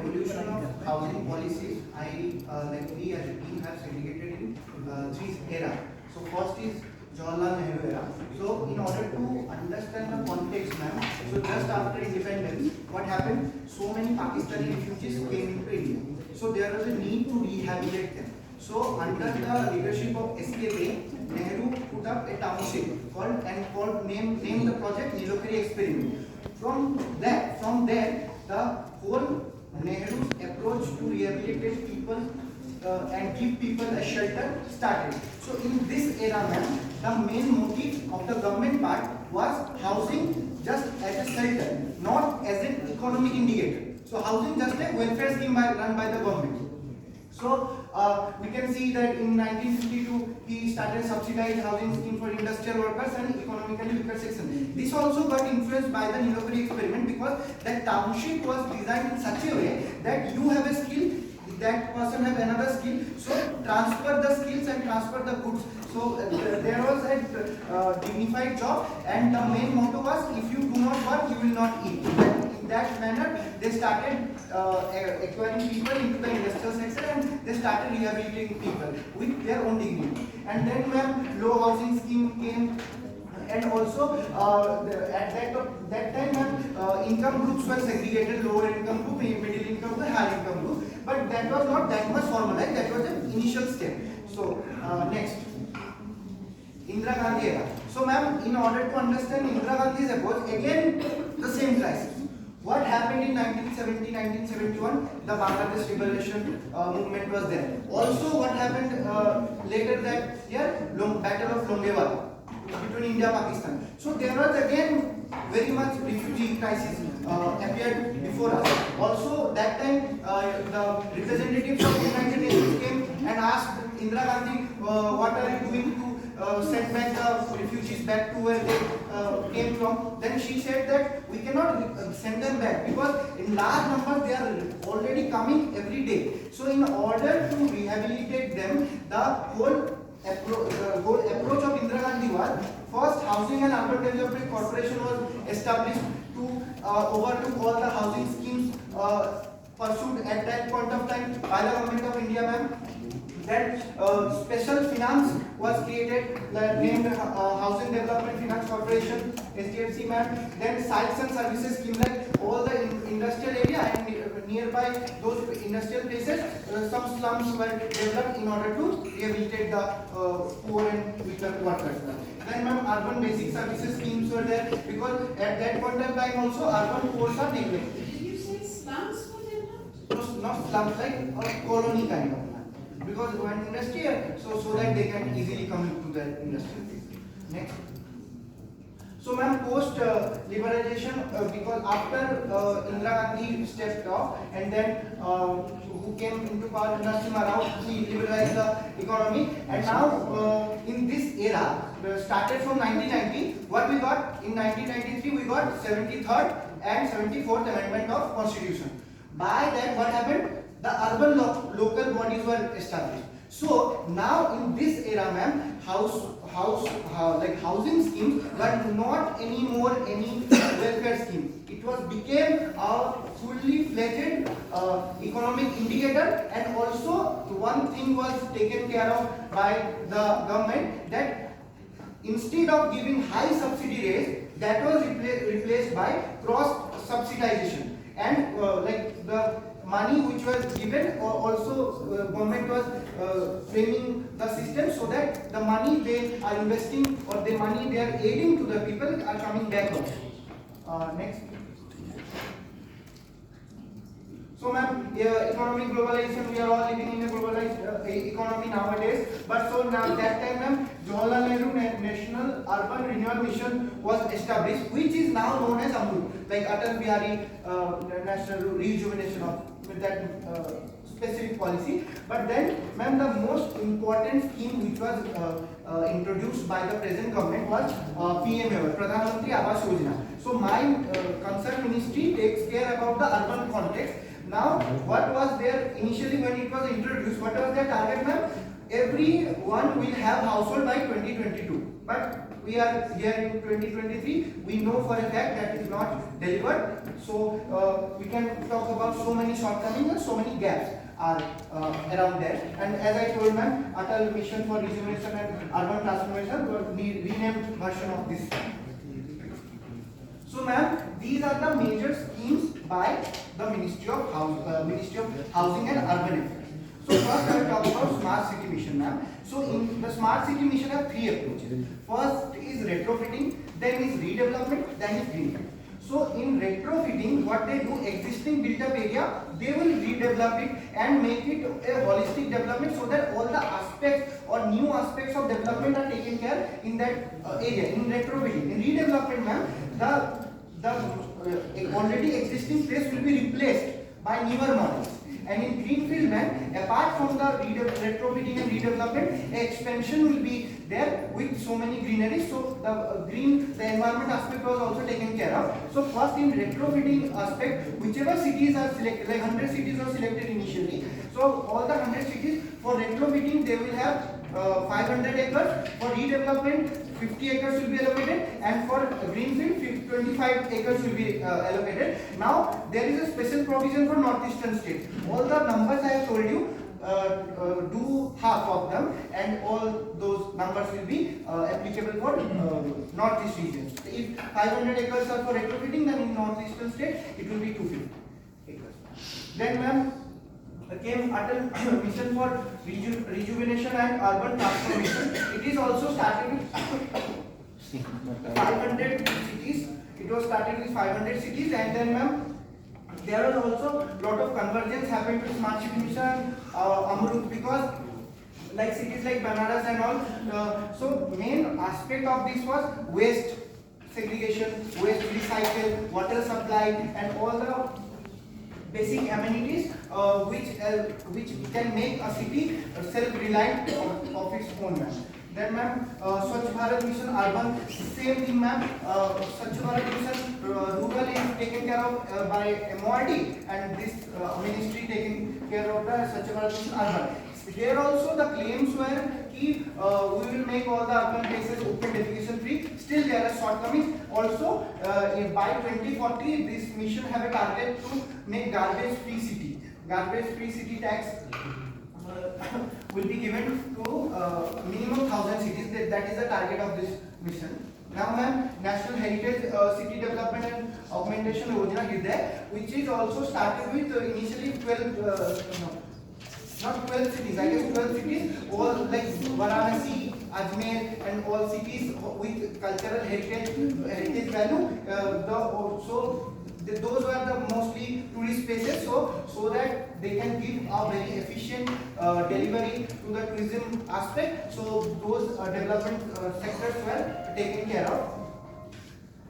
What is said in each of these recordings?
evolution of housing policies, we as a team have segregated in three eras. So first is Jawaharlal Nehru era. So in order to understand the context, ma'am, so just after independence, what happened? So many Pakistani refugees came into India. So there was a need to rehabilitate them. So under the leadership of SKP, Nehru put up a township called named the project Nilokari Experiment. From there, the whole Nehru's approach to rehabilitate people and give people a shelter started. So in this era, ma'am, the main motive of the government part was housing just as a shelter, not as an economic indicator. So housing just a welfare scheme run by the government. So we can see that in 1952 he started subsidized housing scheme for industrial workers and economically weaker section. This also got influenced by the Nilokari experiment because that township was designed in such a way that you have a skill, that person have another skill, so transfer the skills and transfer the goods. So there was a dignified job, and the main motto was, if you do not work, you will not eat. In that manner, they started acquiring people into the industrial sector, and they started rehabilitating people with their own dignity. And then when low housing scheme came, and also at that time income groups were segregated: lower income group, middle income group, higher income group. But that was not that much formalized. That was an initial step. So next, Indira Gandhi era. So ma'am, in order to understand Indira Gandhi's approach, again the same crisis. What happened in 1970, 1971? The Bangladesh liberation movement was there. Also, what happened later that year? Battle of Longewala between India and Pakistan. So there was again very much refugee crisis appeared before us. Also that time the representatives of the United Nations came and asked Indira Gandhi, what are you doing to send back the refugees back to where they came from? Then she said that we cannot send them back because in large numbers they are already coming every day. So in order to rehabilitate them, the whole approach of Indira Gandhi was, first Housing and Urban Development Corporation was established to overlook all the housing schemes pursued at that point of time by the government of India, ma'am. Then special finance was created, named Housing Development Finance Corporation, SDFC, ma'am. Then sites and services scheme, like all the industrial area and nearby those industrial places, some slums were developed in order to rehabilitate the poor and weaker workers. Then ma'am, urban basic services schemes were there because at that point of time also urban poors are neglected. Did you say slums were developed? No, not slums, like a colony kind of. Because one industry, so that they can easily come into the industrial place. Next. So ma'am, post liberalization, because after Indira Gandhi stepped off, and then who came into power, Narasimha Rao, he liberalized the economy, and now in this era, started from 1990, what we got in 1993, we got 73rd and 74th Amendment of Constitution. By that, what happened? The urban local bodies were established. So now in this era, ma'am, housing schemes were not anymore any welfare scheme. It became a fully fledged economic indicator, and also one thing was taken care of by the government, that instead of giving high subsidy rates, that was replaced by cross subsidization, and like the money which was given, also government was framing the system so that the money they are investing or the money they are aiding to the people are coming back also. Next. So ma'am, economic globalization, we are all living in a globalized economy nowadays. But so now that time, ma'am, Jawaharlal Nehru National Urban Renewal Mission was established, which is now known as AMRUT, like Atal Bihari National Rejuvenation of with that specific policy. But then, ma'am, the most important scheme which was introduced by the present government was PMAY, Pradhan Mantri Awas Yojana. So my concerned ministry takes care about the urban context. Now, what was there initially when it was introduced? What was their target, ma'am? Everyone will have household by 2022. But we are here in 2023. We know for a fact that is not delivered. So we can talk about so many shortcomings and so many gaps are around there. And as I told ma'am, Atal Mission for Rejuvenation and Urban Transformation was renamed version of this. So ma'am, these are the major schemes by the Ministry of Housing and Urban Affairs. So first I will talk about Smart City Mission, ma'am. So in the Smart City Mission have three approaches. First is retrofitting, then is redevelopment, then is greenfield. So in retrofitting, what they do, existing built-up area, they will redevelop it and make it a holistic development so that all the aspects or new aspects of development are taken care in that area. In retrofitting, in redevelopment, ma'am, the already existing place will be replaced by newer models. And in greenfield, man, apart from the retrofitting and redevelopment, expansion will be there with so many greeneries. So the environment aspect was also taken care of. So first in retrofitting aspect, whichever cities are selected, like 100 cities are selected initially. So all the 100 cities for retrofitting, they will have 500 acres. For redevelopment, 50 acres will be allocated, and for greenfield 25 acres will be allocated. Now there is a special provision for northeastern states. All the numbers I have told you, do half of them, and all those numbers will be applicable for northeast regions. If 500 acres are for retrofitting, then in northeastern state it will be 250 acres. Then ma'am, came Atal Mission for Rejuvenation and Urban Transformation. It is also started with 500 cities. It was started with 500 cities, and then ma'am, there was also lot of convergence happened with Smart City Mission, Amrut, because like cities like Banaras and all. So main aspect of this was waste segregation, waste recycle, water supply, and all the basic amenities which can make a city self-reliant of its own, ma'am. Then ma'am, Swachh Bharat Mission Urban, same thing ma'am. Swachh Bharat Mission Rural is taken care of by MORD, and this ministry taking care of the Swachh Bharat Mission Urban. Here also the claims were we will make all the urban places open defecation free. Still there are shortcomings. Also by 2040 this mission have a target to make garbage free city. Garbage free city tax will be given to minimum 1,000 cities. That is the target of this mission. Now ma'am, National Heritage City Development and Augmentation Yojana is there, which is also started with initially 12 not 12 cities, I guess 12 cities, all like Varanasi, Ajmer, and all cities with cultural heritage value. Those were the mostly tourist places, so that they can give a very efficient delivery to the tourism aspect. So those development sectors were taken care of.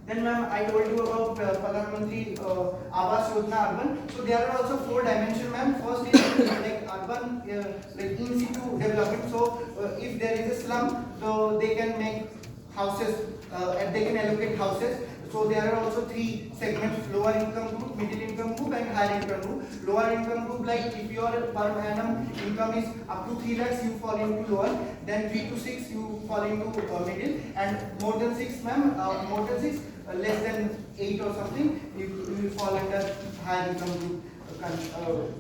Then ma'am, I told you about Pradhan Mantri Awas Yojana Urban. So there are also 4 dimensions, ma'am. First is like urban, like in situ development. So if there is a slum, so they can make houses, and they can allocate houses. So there are also 3 segments: lower income group, middle income group, and higher income group. Lower income group, like if your per annum income is up to 3 lakhs, you fall into lower. Then 3 to 6, you fall into middle, and more than 6, ma'am, more than 6. Less than 8 or something, you will fall under higher income group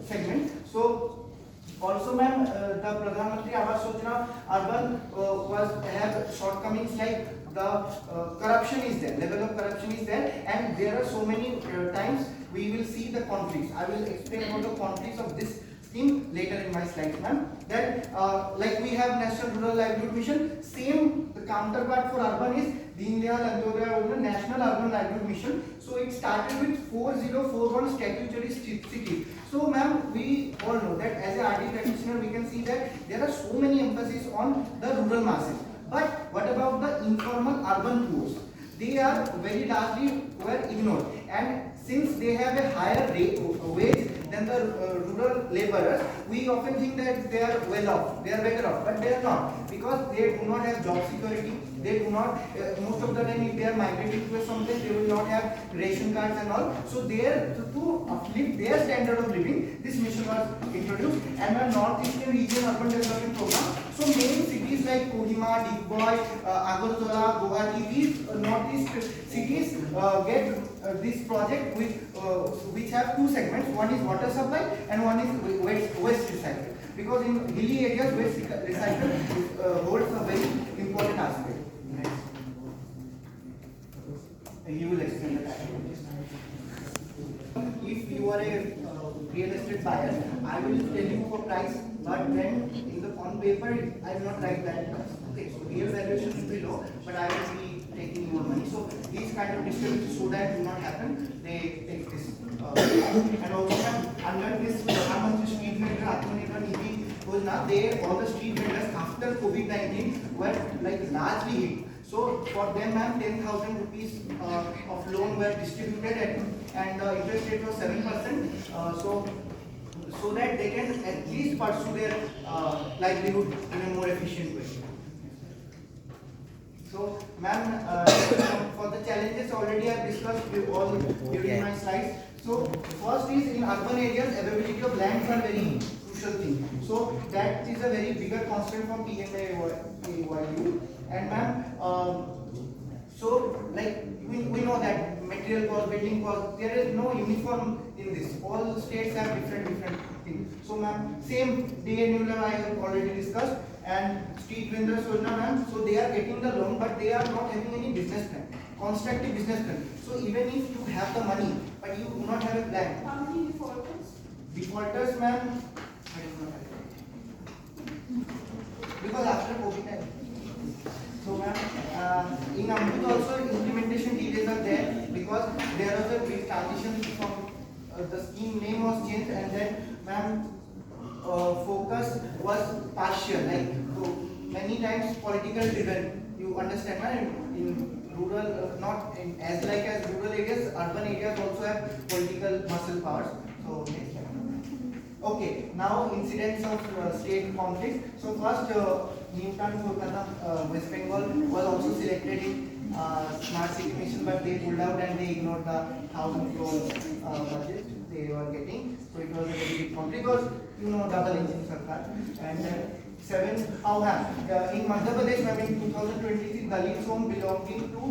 segment. So also ma'am, the Pradhan Mantri Awas Yojana Urban have shortcomings, like the corruption is there, level of corruption is there, and there are so many times we will see the conflicts. I will explain about the conflicts of this scheme later in my slides, ma'am. Then like we have National Rural Livelihood Mission, same the counterpart for urban is Deen Dayal Antyodaya Yojana, National Urban Livelihood Mission. So it started with 4041 statutory cities. So ma'am, we all know that as a RD practitioner we can see that there are so many emphasis on the rural masses. But what about the informal urban poors? They are very largely were ignored, and since they have a higher wage than the rural laborers, we often think that they are well off, they are better off, but they are not, because they do not have job security. They do not, most of the time if they are migrating to some place, they will not have ration cards and all. So there, to uplift their standard of living, this mission was introduced. And the Northeastern Region Urban Development Program. So main cities like Kohima, Digboi, Agartala, Guwahati, these northeast cities get this project with which have two segments. One is water supply and one is waste recycle. Because in hilly areas, waste recycle holds a very important aspect. You will explain that. If you are a real estate buyer, I will tell you a price, but then in the on paper, I will not write that price. Okay, so real valuation will be low, but I will be taking more money. So these kind of disturbances, so that do not happen, they take this. And also, under this Pradhan Mantri Street Vendor Atmanirbhar Nidhi Yojana, they all the street vendors after COVID-19 were like largely hit. So for them, ma'am, 10,000 rupees of loan were distributed and the interest rate was 7%. So that they can at least pursue their livelihood in a more efficient way. So, ma'am, for the challenges already I have discussed with all during my slides. So, first is in urban areas, availability of lands are very crucial thing. So, that is a very bigger constraint for PMAYU. And ma'am, so like we know that material cost, building cost, there is no uniform in this. All states have different things. So ma'am, same DNU I have already discussed, and street vendors Yojana, ma'am, so they are getting the loan, but they are not having any business plan, constructive business plan. So even if you have the money, but you do not have a plan. How many defaulters? Defaulters, ma'am, I do not have. Because after COVID time. So ma'am, in Amrut also implementation delays are there because there was a big transition from the scheme name was changed, and then ma'am, focus was partial, like so many times political driven. You understand, right? In rural, not in, as like as rural areas, urban areas also have political muscle powers. So next slide. Okay, now incidents of state conflict. So first, Newton, Kolkata, West Bengal was also selected in smart city mission, but they pulled out and they ignored the 1,000 crore budget they were getting. So it was a very big conflict because you know double engine sarkar. And seven, in Madhya Pradesh, I mean 2023, Dalits home belonging to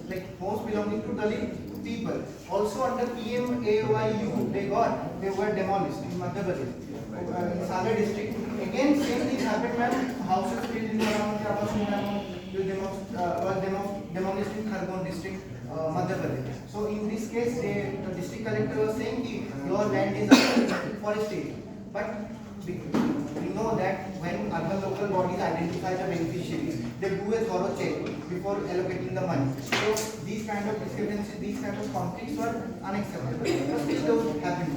like homes belonging to Dalit people. Also under PMAYU, they were demolished in Madhya Pradesh. In Sagar district, again same thing happened, ma'am. Houses built in around was demolished in Khargone district, Madhya Pradesh. So in this case, the district collector was saying that your land is for a state, but we know that when urban local bodies identify the beneficiaries, they do a thorough check before allocating the money. So these kind of discrepancies, these kind of conflicts were unacceptable. But still those happen.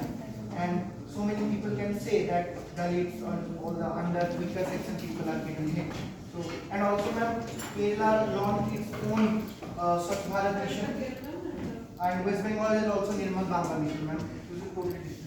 And so many people can say that Dalits or all the under weaker section people are getting hit. So, and also ma'am, Kerala launched its own Swachh Bharat mission, and West Bengal has also Nirmal Ganga mission, ma'am. This is totally different.